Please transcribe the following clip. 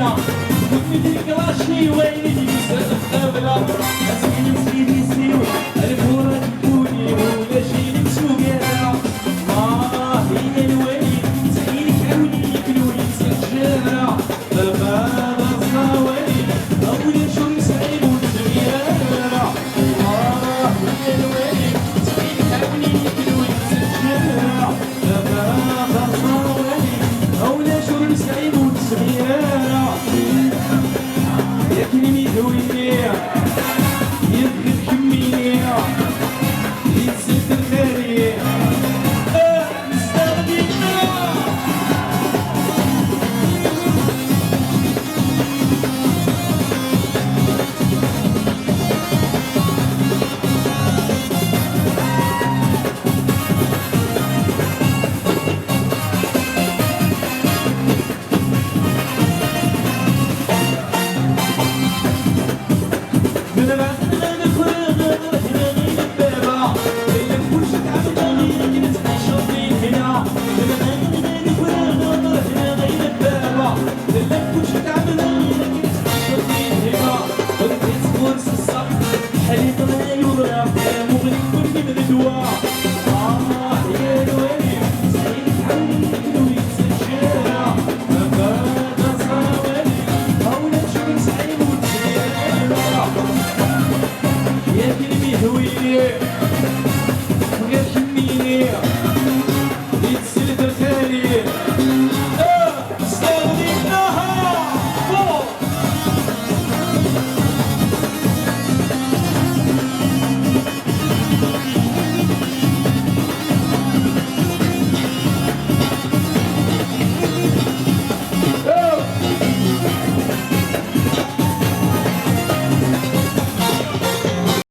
الشارع وتمدي كلاشي ويلي ساد الخبرة أسمين مسيدي سيو الفورة تكوني ولا شي نمشو كارع هي الوالي زين كوني كلوني سجارة بابا الصوالي أولي شو مسعيب ونسميارة هي الوالي زين كوني كلوني سجارة بابا الصوالي أولي شو مسعيب ونسميارة يا كلمي دوي